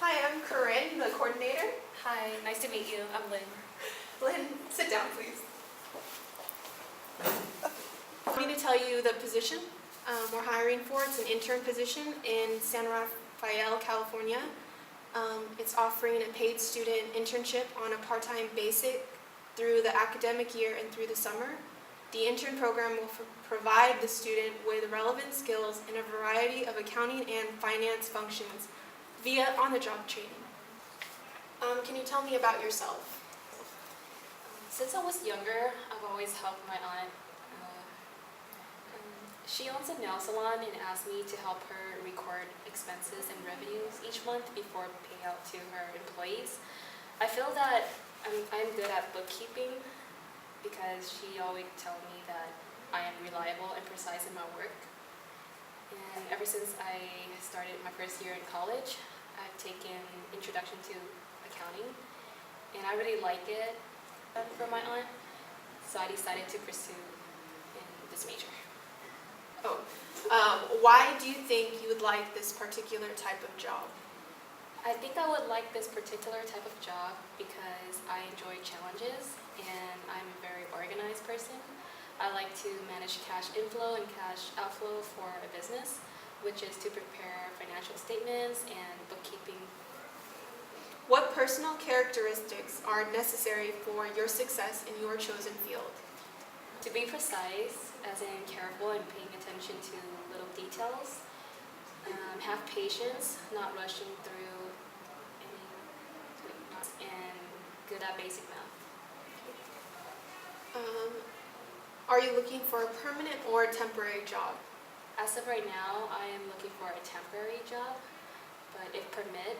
Hi, I'm Corinne, the coordinator. Hi, nice to meet you. I'm Lynn. Lynn, sit down, please. I'm going to tell you the position we're hiring for. It's an intern position in San Rafael, California. It's offering a paid student internship on a part-time basis through the academic year and through the summer. The intern program will provide the student with relevant skills in a variety of accounting and finance functions via on-the-job training. Can you tell me about yourself? Since I was younger, I've always helped my aunt. She owns a nail salon and asked me to help her record expenses and revenues each month before paying out to her employees. I feel that I'm good at bookkeeping because she always tells me that I am reliable and precise in my work. And ever since I started my first year in college, I've taken Introduction to Accounting, and I really like it from my aunt, so I decided to pursue in this major. Why do you think you would like this particular type of job? I think I would like this particular type of job because I enjoy challenges and I'm a very organized person. I like to manage cash inflow and cash outflow for a business, which is to prepare financial statements and bookkeeping. What personal characteristics are necessary for your success in your chosen field? To be precise, as in careful and paying attention to little details, have patience, not rushing through any, and good at basic math. Are you looking for a permanent or a temporary job? As of right now, I am looking for a temporary job, but if permit,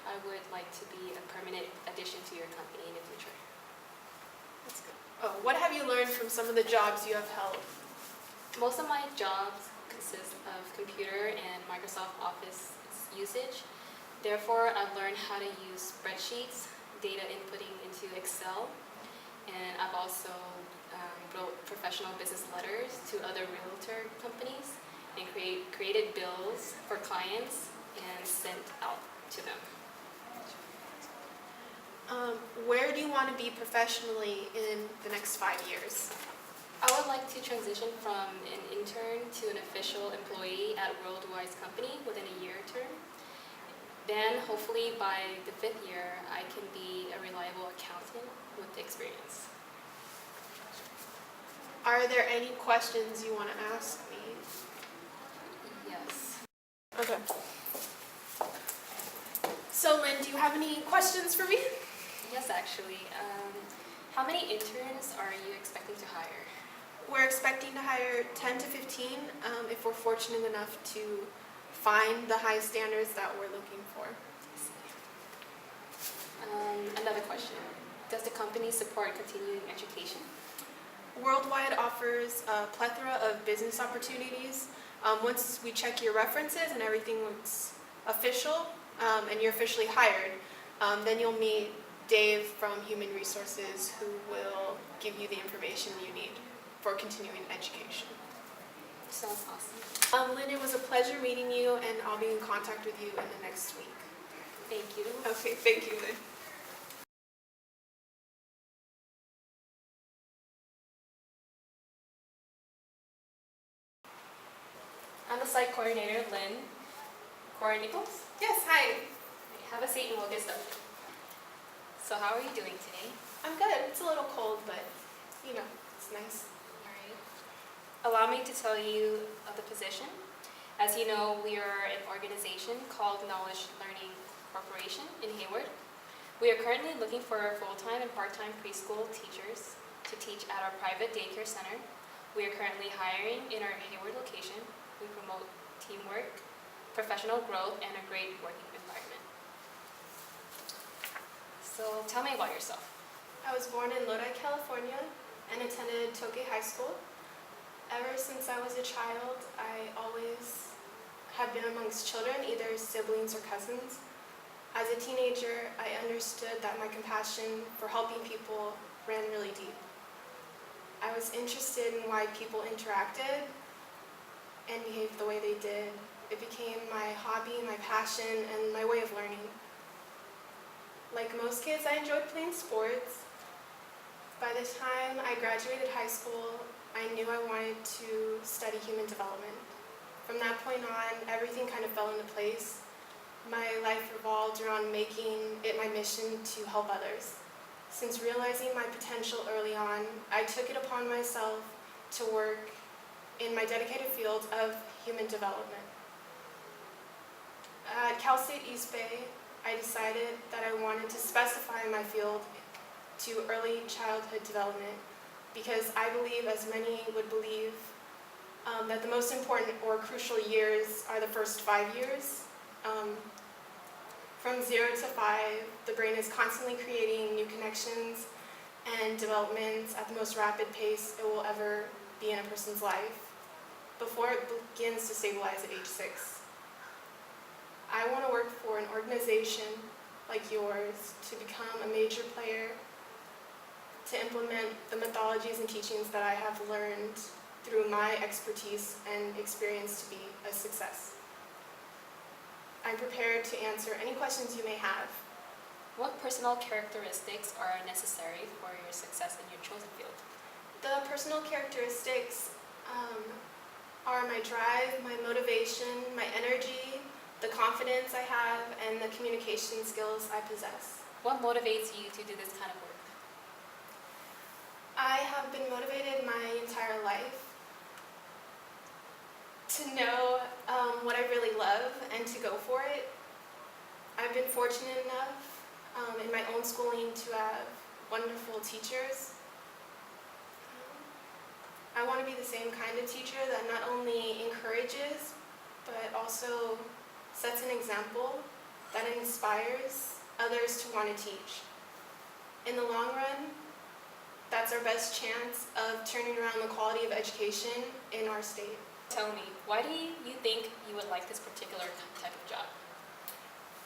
I would like to be a permanent addition to your company in the future. That's good. What have you learned from some of the jobs you have held? Most of my jobs consist of computer and Microsoft Office usage. Therefore, I've learned how to use spreadsheets, data inputting into Excel, and I've also wrote professional business letters to other realtor companies and created bills for clients and sent out to them. Where do you want to be professionally in the next 5 years? I would like to transition from an intern to an official employee at Worldwide's company within a year term. Then, hopefully, by the 5th year, I can be a reliable accountant with experience. Are there any questions you want to ask me? Yes. Okay. So, Lynn, do you have any questions for me? Yes, actually. How many interns are you expecting to hire? We're expecting to hire 10 to 15 if we're fortunate enough to find the high standards that we're looking for. Another question. Does the company support continuing education? Worldwide offers a plethora of business opportunities. Once we check your references and everything looks official and you're officially hired, then you'll meet Dave from Human Resources, who will give you the information you need for continuing education. Sounds awesome. Lynn, it was a pleasure meeting you, and I'll be in contact with you in the next week. Thank you. Okay, thank you, Lynn. I'm the site coordinator, Lynn. Cora Nichols. Yes, hi. Have a seat and we'll get started. So how are you doing today? I'm good. It's a little cold, but you know, it's nice. Alright. Allow me to tell you of the position. As you know, we are an organization called Knowledge Learning Corporation in Hayward. We are currently looking for full-time and part-time preschool teachers to teach at our private daycare center. We are currently hiring in our Hayward location. We promote teamwork, professional growth, and a great working environment. So tell me about yourself. I was born in Lodi, California, and attended Tokay High School. Ever since I was a child, I always have been amongst children, either siblings or cousins. As a teenager, I understood that my compassion for helping people ran really deep. I was interested in why people interacted and behaved the way they did It became my hobby, my passion, and my way of learning. Like most kids, I enjoyed playing sports. By the time I graduated high school, I knew I wanted to study human development. From that point on, everything kind of fell into place. My life revolved around making it my mission to help others. Since realizing my potential early on, I took it upon myself to work in my dedicated field of human development. At Cal State East Bay, I decided that I wanted to specify my field to early childhood development because I believe, as many would believe, that the most important or crucial years are the first 5 years. From 0 to 5, the brain is constantly creating new connections and developments at the most rapid pace it will ever be in a person's life before it begins to stabilize at age 6. I want to work for an organization like yours to become a major player, to implement the methodologies and teachings that I have learned through my expertise and experience to be a success. I'm prepared to answer any questions you may have. What personal characteristics are necessary for your success in your chosen field? The personal characteristics are my drive, my motivation, my energy, the confidence I have, and the communication skills I possess. What motivates you to do this kind of work? I have been motivated my entire life to know what I really love and to go for it. I've been fortunate enough in my own schooling to have wonderful teachers. I want to be the same kind of teacher that not only encourages, but also sets an example that inspires others to want to teach. In the long run, that's our best chance of turning around the quality of education in our state. Tell me, why do you think you would like this particular type of job?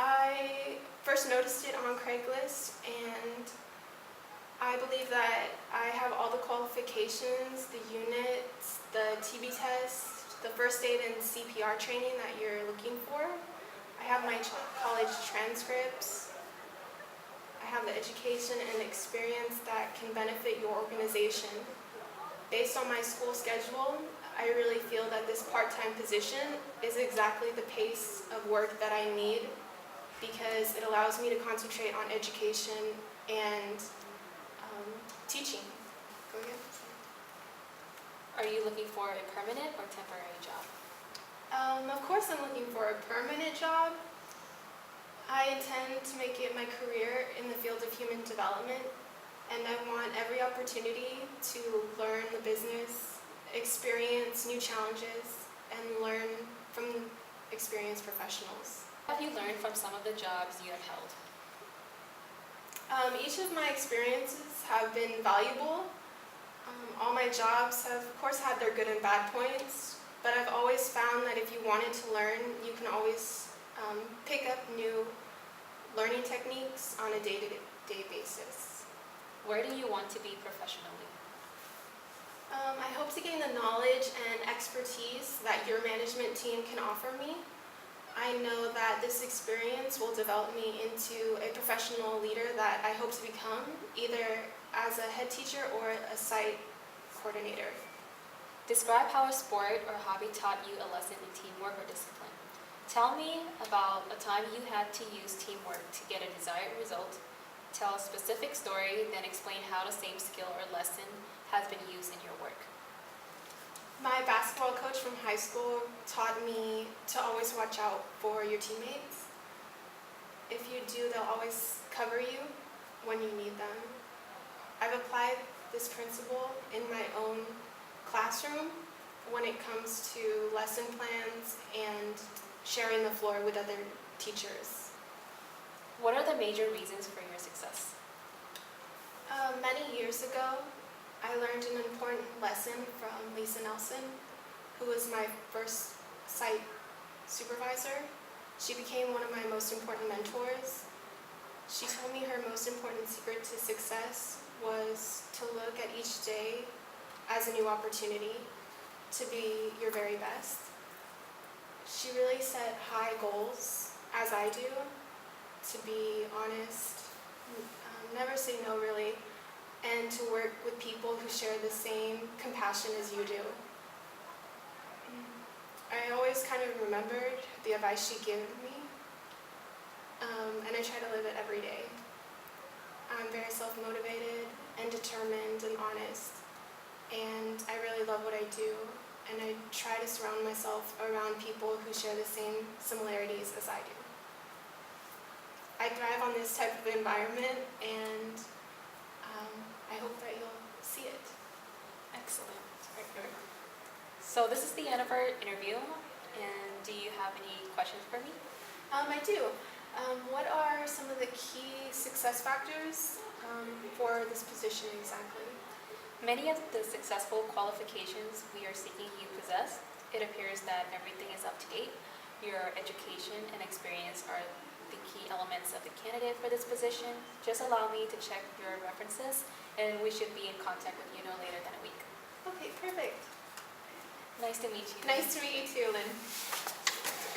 I first noticed it on Craigslist, and I believe that I have all the qualifications, the units, the TB test, the first aid and CPR training that you're looking for. I have my college transcripts. I have the education and experience that can benefit your organization. Based on my school schedule, I really feel that this part-time position is exactly the pace of work that I need because it allows me to concentrate on education and teaching. Go ahead. Are you looking for a permanent or temporary job? Of course I'm looking for a permanent job. I intend to make it my career in the field of human development, and I want every opportunity to learn the business, experience new challenges, and learn from experienced professionals. What have you learned from some of the jobs you have held? Each of my experiences have been valuable. All my jobs have, of course, had their good and bad points, but I've always found that if you wanted to learn, you can always pick up new learning techniques on a day-to-day basis. Where do you want to be professionally? I hope to gain the knowledge and expertise that your management team can offer me. I know that this experience will develop me into a professional leader that I hope to become, either as a head teacher or a site coordinator. Describe how a sport or hobby taught you a lesson in teamwork or discipline. Tell me about a time you had to use teamwork to get a desired result. Tell a specific story, then explain how the same skill or lesson has been used in your work. My basketball coach from high school taught me to always watch out for your teammates. If you do, they'll always cover you when you need them. I've applied this principle in my own classroom when it comes to lesson plans and sharing the floor with other teachers. What are the major reasons for your success? Many years ago, I learned an important lesson from Lisa Nelson, who was my first site supervisor. She became one of my most important mentors. She told me her most important secret to success was to look at each day as a new opportunity to be your very best. she really set high goals, as I do, to be honest, never say no really, and to work with people who share the same compassion as you do. I always kind of remembered the advice she gave me, and I try to live it every day. I'm very self-motivated and determined and honest, and I really love what I do, and I try to surround myself around people who share the same similarities as I do. I thrive on this type of environment, and I hope that you'll see it. Excellent. So this is the end of our interview, and do you have any questions for me? I do. What are some of the key success factors for this position exactly? Many of the successful qualifications we are seeking you possess. It appears that everything is up to date. Your education and experience are the key elements of the candidate for this position. Just allow me to check your references, and we should be in contact with you no later than a week. Okay, perfect. Nice to meet you. Nice to meet you too, Lynn.